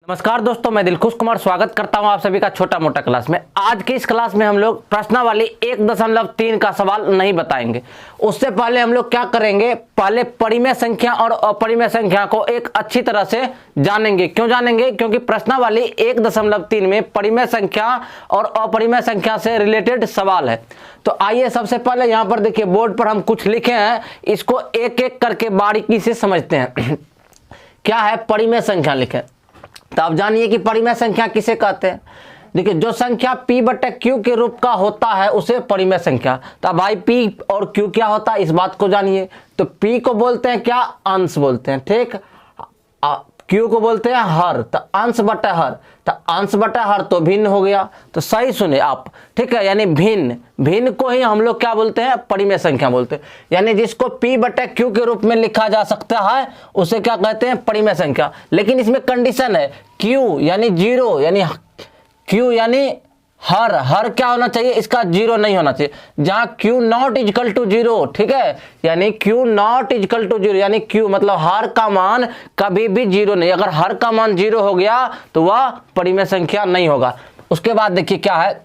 नमस्कार दोस्तों, मैं दिलखुश कुमार स्वागत करता हूं आप सभी का छोटा मोटा क्लास में। आज की इस क्लास में हम लोग प्रश्नावली 1.3 का सवाल नहीं बताएंगे। उससे पहले हम लोग क्या करेंगे, पहले परिमेय संख्या और अपरिमेय संख्या को एक अच्छी तरह से जानेंगे। क्यों जानेंगे? क्योंकि प्रश्नावली 1.3 में परिमेय संख्या और अपरिमेय संख्या से रिलेटेड सवाल है। तो आइए सबसे पहले यहाँ पर देखिए, बोर्ड पर हम कुछ लिखे हैं, इसको एक एक करके बारीकी से समझते हैं। क्या है परिमेय संख्या लिखे, तो आप जानिए कि परिमेय संख्या किसे कहते हैं। देखिए, जो संख्या p बटे q के रूप का होता है उसे परिमेय संख्या। तो भाई p और q क्या होता है, इस बात को जानिए। तो p को बोलते हैं क्या, अंश बोलते हैं, ठीक। q को बोलते हैं हर, तो अंश बटे हर, तो अंश बटे हर तो भिन्न हो गया। तो सही सुने आप, ठीक है। यानी भिन्न, भिन्न को ही हम लोग क्या बोलते हैं, परिमेय संख्या बोलते हैं। यानी जिसको p बटे q के रूप में लिखा जा सकता है उसे क्या कहते हैं, परिमेय संख्या। लेकिन इसमें कंडीशन है, q यानी जीरो, यानी q यानी हर, हर क्या होना चाहिए, इसका जीरो नहीं होना चाहिए। जहां q not equal to zero, ठीक है, यानी q not equal to zero, यानी q मतलब हर का मान कभी भी जीरो नहीं। अगर हर का मान जीरो हो गया तो वह परिमेय संख्या नहीं होगा। उसके बाद देखिए क्या है,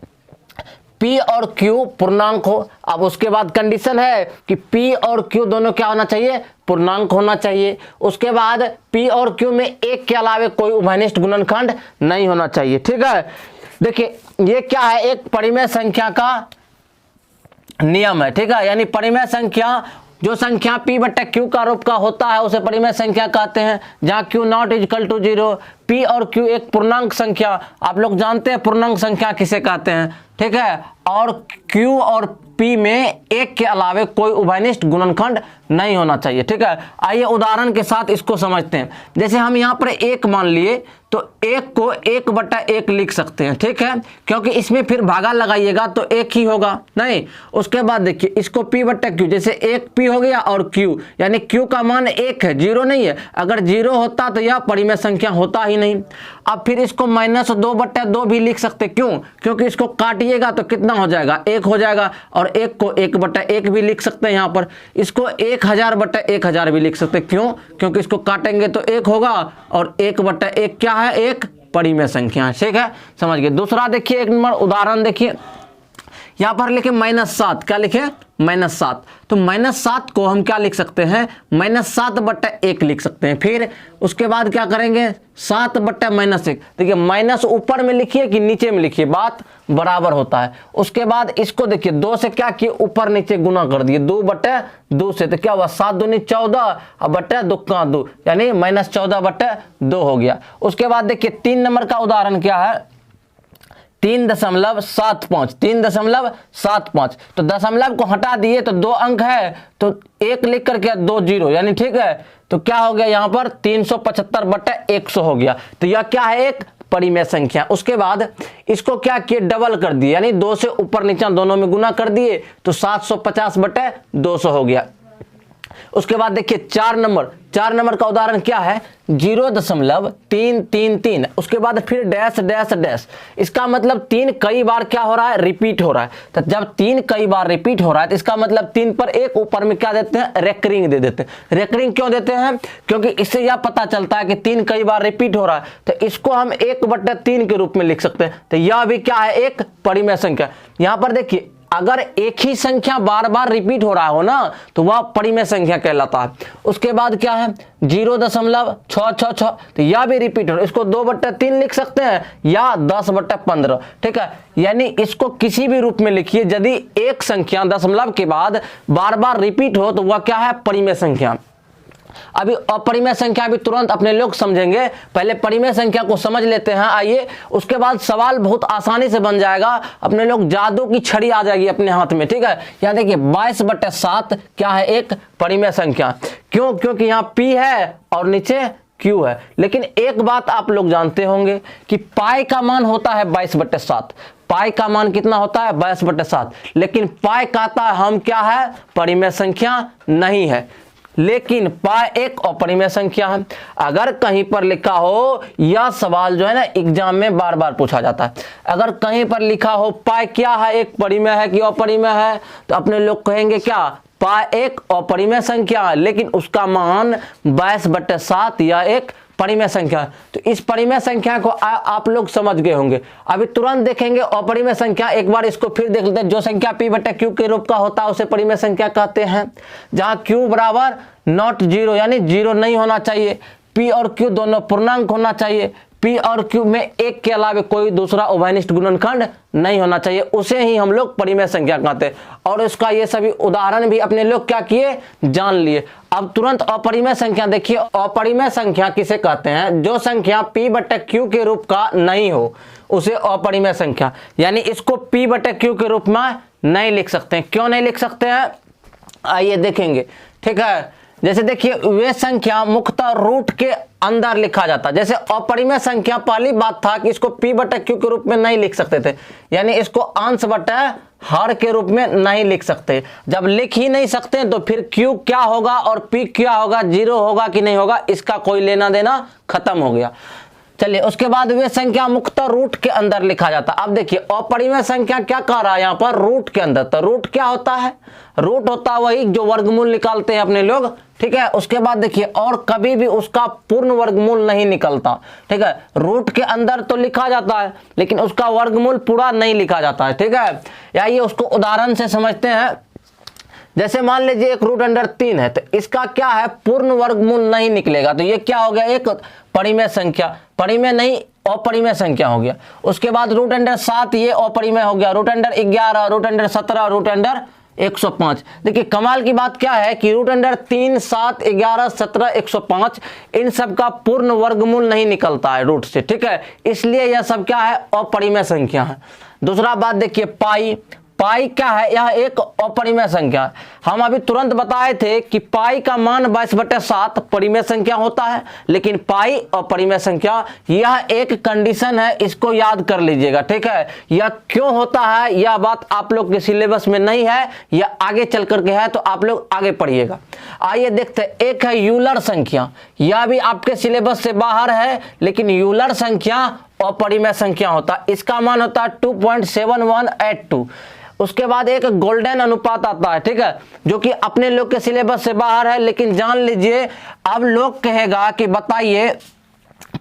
p और q पूर्णांक हो। अब उसके बाद कंडीशन है कि p और q दोनों क्या होना चाहिए, पूर्णांक होना चाहिए। उसके बाद p और q में एक के अलावे कोई उभयनिष्ठ गुणनखंड नहीं होना चाहिए, ठीक है। देखिए ये क्या है, एक परिमेय संख्या का नियम है, ठीक है। यानी परिमेय संख्या, जो संख्या p बटे q का रूप का होता है उसे परिमेय संख्या कहते हैं। जहां q not equal to zero, p और q एक पूर्णांक संख्या, आप लोग जानते हैं पूर्णांक संख्या किसे कहते हैं, ठीक है। और q और p में एक के अलावे कोई उभयनिष्ठ गुणनखंड नहीं होना चाहिए, ठीक है। आइए उदाहरण के साथ इसको समझते हैं। जैसे हम यहाँ पर एक मान लिए तो एक को 1/1 लिख सकते हैं, ठीक है, क्योंकि इसमें फिर भागा लगाइएगा तो एक ही होगा नहीं। उसके बाद देखिए इसको p बटे q, जैसे एक p हो गया और q, यानी q का मान 1 है, जीरो नहीं है। अगर जीरो होता तो यह परिमेय संख्या होता ही नहीं। अब फिर इसको -2/2 भी लिख सकते, क्यों? क्योंकि इसको काटिएगा तो कितना हो जाएगा, 1 हो जाएगा। और एक को 1/1 भी लिख सकते हैं। यहाँ पर इसको 1000/1000 भी लिख सकते, क्यों? क्योंकि इसको काटेंगे तो 1 होगा और 1/1 क्या है, एक परिमेय संख्या है, ठीक है, समझ गए। दूसरा देखिए, एक नंबर उदाहरण देखिए, यहाँ पर लिखे -7, क्या लिखे, -7। तो -7 को हम क्या लिख सकते हैं, -7/1 लिख सकते हैं। फिर उसके बाद क्या करेंगे, 7/-1। देखिए माइनस ऊपर में लिखिए कि नीचे में लिखिए, बात बराबर होता है। उसके बाद इसको देखिए 2 से क्या किए, ऊपर नीचे गुना कर दिए, 2/2 से, तो क्या हुआ, 7 दूनी 14 और बटे 2 का 2, यानी -14/2 हो गया। उसके बाद देखिए 3 नंबर का उदाहरण क्या है, 3.75, 3.75। तो दशमलव को हटा दिए तो 2 अंक है, तो 1 लिख करके 2 जीरो, यानी ठीक है। तो क्या हो गया यहाँ पर 375/100 हो गया। तो यह क्या है, एक परिमेय संख्या। उसके बाद इसको क्या किए, डबल कर दिए, यानी 2 से ऊपर नीचे दोनों में गुना कर दिए तो 750/200 हो गया। उसके बाद देखिए 4 नंबर का उदाहरण क्या है, 0.333। उसके बाद फिर डैश डैश डैश, इसका मतलब 3 कई बार क्या हो रहा है, रिपीट हो रहा है। तो जब 3 कई बार रिपीट हो रहा है तो इसका मतलब 3 पर एक ऊपर में क्या देते हैं, रेकरिंग दे देते हैं। रेकरिंग क्यों देते हैं, क्योंकि इससे यह पता चलता है कि 3 कई बार रिपीट हो रहा है, तो इसको हम 1/3 के रूप में लिख सकते हैं। तो यह भी क्या है, एक परिमेय संख्या। यहाँ पर देखिए अगर एक ही संख्या बार बार रिपीट हो रहा हो ना तो वह परिमेय संख्या कहलाता है। उसके बाद क्या है, 0.666, तो यह भी रिपीट हो रहा है, इसको 2/3 लिख सकते हैं या 10/15, ठीक है। यानी इसको किसी भी रूप में लिखिए, यदि एक संख्या दशमलव के बाद बार बार रिपीट हो तो वह क्या है, परिमेय संख्या। अभी अपरिमेय संख्या भी तुरंत अपने लोग समझेंगे, पहले परिमेय संख्या को समझ लेते हैं। आइए उसके बाद सवाल बहुत आसानी से बन जाएगा, अपने लोग जादू की छड़ी आ जाएगी अपने हाथ में, ठीक है। यहाँ देखिए 22/7 क्या है, एक परिमेय संख्या। क्यों? क्योंकि यहाँ p है और नीचे q है। लेकिन एक बात आप लोग जानते होंगे कि पाई का मान होता है 22/7, पाई का मान कितना होता है, 22/7। लेकिन पाई कहता है हम क्या है, परिमेय संख्या नहीं है। लेकिन पाई एक अपरिमेय संख्या है। अगर कहीं पर लिखा हो, यह सवाल जो है ना एग्जाम में बार बार पूछा जाता है, अगर कहीं पर लिखा हो पाई क्या है, एक परिमेय है कि अपरिमेय है, तो अपने लोग कहेंगे क्या, पाई एक अपरिमेय संख्या है, लेकिन उसका मान 22/7 या एक परिमेय संख्या। तो इस परिमेय संख्या को आप लोग समझ गए होंगे। अभी तुरंत देखेंगे अपरिमेय संख्या, एक बार इसको फिर देख लेते हैं। जो संख्या p बटे q के रूप का होता है उसे परिमेय संख्या कहते हैं। जहां q बराबर नॉट जीरो यानी जीरो नहीं होना चाहिए, p और q दोनों पूर्णांक होना चाहिए, p और q में एक के अलावा कोई दूसरा उभयनिष्ठ गुणनखंड नहीं होना चाहिए, उसे ही हम लोग परिमेय संख्या कहते हैं। और इसका ये सभी उदाहरण भी अपने लोग क्या किए, जान लिए। अब तुरंत अपरिमेय संख्या देखिए। अपरिमेय संख्या किसे कहते हैं? जो संख्या p बटे q के रूप का नहीं हो उसे अपरिमेय संख्या, यानी इसको p बटे q के रूप में नहीं लिख सकते हैं। क्यों नहीं लिख सकते हैं, आइए देखेंगे। ठीक है, जैसे देखिए वे संख्या मुख्यतः रूट के अंदर लिखा जाता है। जैसे अपरिमेय संख्या पहली बात था कि इसको p बटे q के रूप में नहीं लिख सकते थे, यानी इसको अंश बटे हर के रूप में नहीं लिख सकते। जब लिख ही नहीं सकते तो फिर q क्या होगा और p क्या होगा, जीरो होगा कि नहीं होगा, इसका कोई लेना देना खत्म हो गया। चलिए उसके बाद वे संख्या मुख्यतः रूट के अंदर लिखा जाता। अब देखिए अपरिमेय संख्या क्या कह रहा है यहाँ पर, रूट के अंदर। तो रूट क्या होता है, रूट होता है वही जो वर्गमूल निकालते हैं अपने लोग। ठीक है, उसके बाद देखिए और कभी भी उसका पूर्ण वर्गमूल नहीं निकलता। ठीक है, रूट के अंदर तो लिखा जाता है लेकिन उसका वर्गमूल पूरा नहीं लिखा जाता है। ठीक है, आइए उसको उदाहरण से समझते हैं। जैसे मान लीजिए एक रूट अंडर 3 है, तो इसका क्या है, पूर्ण वर्गमूल नहीं निकलेगा। तो ये क्या हो गया, एक परिमेय संख्या, परिमेय नहीं अपरिमेय संख्या हो गया। उसके बाद रूट अंडर 7 ये अपरिमेय हो गया, root under 11, root under 17, root under 105। देखिए कमाल की बात क्या है कि रूट अंडर 3, 7, 11, 17, 105 इन सब का पूर्ण वर्गमूल नहीं निकलता है रूट से। ठीक है, इसलिए यह सब क्या है, अपरिमेय संख्या है। दूसरा बात देखिए पाई, पाई क्या है, यह एक अपरिमेय संख्या है। हम अभी तुरंत बताए थे कि पाई का मान 22/7 परिमेय संख्या होता है, लेकिन पाई अपरिमेय संख्या, यह एक कंडीशन है, इसको याद कर लीजिएगा। ठीक है, यह क्यों होता है यह बात आप लोग के सिलेबस में नहीं है, यह आगे चल करके है, तो आप लोग आगे पढ़िएगा। आइए देखते हैं, एक है यूलर संख्या, यह भी आपके सिलेबस से बाहर है, लेकिन यूलर संख्या अपरिमेय संख्या होता है। इसका मान होता है 2.7182। उसके बाद एक गोल्डन अनुपात आता है। ठीक है, जो कि अपने लोग के सिलेबस से बाहर है, लेकिन जान लीजिए। अब लोग कहेगा कि बताइए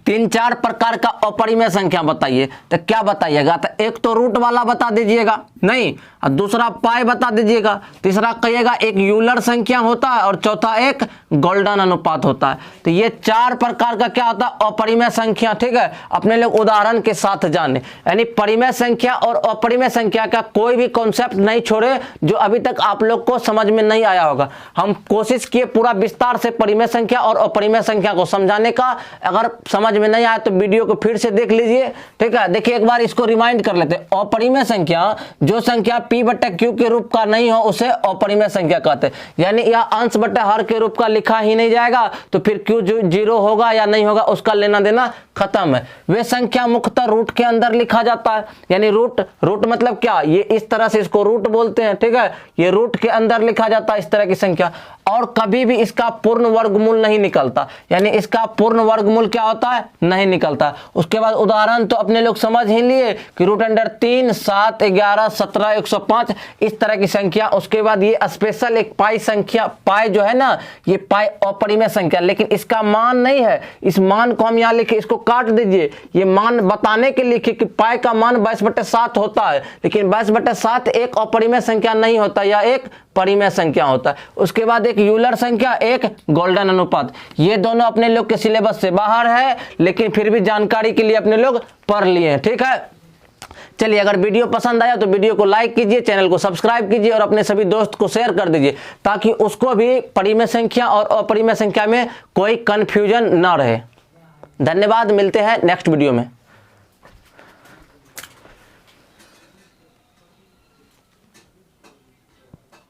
3-4 प्रकार का अपरिमेय संख्या बताइए, तो क्या बताइएगा, तो एक तो रूट वाला बता दीजिएगा, नहीं, और दूसरा पाई बता दीजिएगा, तीसरा कहिएगा एक यूलर संख्या होता है, और चौथा एक गोल्डन अनुपात होता है। तो ये 4 प्रकार का क्या होता है, अपरिमेय संख्या। ठीक है, अपने लोग उदाहरण के साथ जाने, यानी परिमेय संख्या और अपरिमेय संख्या का कोई भी कॉन्सेप्ट नहीं छोड़े जो अभी तक आप लोग को समझ में नहीं आया होगा। हम कोशिश किए पूरा विस्तार से परिमेय संख्या और अपरिमेय संख्या को समझाने का। अगर समझ में नहीं आया तो वीडियो को फिर से देख लीजिए। ठीक है, देखिए एक बार इसको रिमाइंड कर लेते हैं। अपरिमेय संख्या, जो संख्या p बटे q के रूप का नहीं हो उसे अपरिमेय संख्या कहते हैं, यानी यह अंश बटे हर के रूप का लिखा ही नहीं जाएगा, तो फिर q जो जीरो होगा या नहीं होगा उसका लेना देना खत्म है। वे संख्या मुख्यतः रूट के अंदर लिखा जाता है, यानी रूट मतलब क्या, ये इस तरह से इसको रूट बोलते हैं। ठीक है, ये रूट के अंदर लिखा जाता है इस तरह की संख्या, और कभी भी इसका पूर्ण वर्गमूल नहीं निकलता, यानी इसका पूर्ण वर्गमूल क्या होता है, नहीं निकलता। उसके बाद उदाहरण तो अपने लोग समझ ही लिए कि रूट अंडर 3, 7, 11, 17, 105 इस तरह की संख्या। उसके बाद ये स्पेशल एक पाई संख्या, पाई जो है ना, ये पाई अपरिमेय संख्या, लेकिन इसका मान नहीं है, इस मान को हम यहाँ लिखे, इसको काट दीजिए। ये मान बताने के लिए कि पाई का मान 22/7 होता है, लेकिन 22/7 एक अपरिमेय संख्या नहीं होता, यह एक परिमेय संख्या होता है। उसके बाद एक यूलर संख्या, एक गोल्डन अनुपात। ये दोनों अपने लोग के सिलेबस से बाहर है, लेकिन फिर भी जानकारी के लिए अपने लोग पढ़ लिए। ठीक है, चलिए अगर वीडियो पसंद आया तो वीडियो को लाइक कीजिए, चैनल को सब्सक्राइब कीजिए और अपने सभी दोस्त को शेयर कर दीजिए, ताकि उसको भी परिमेय संख्या और अपरिमेय संख्या में कोई कंफ्यूजन ना रहे। धन्यवाद, मिलते हैं नेक्स्ट वीडियो में।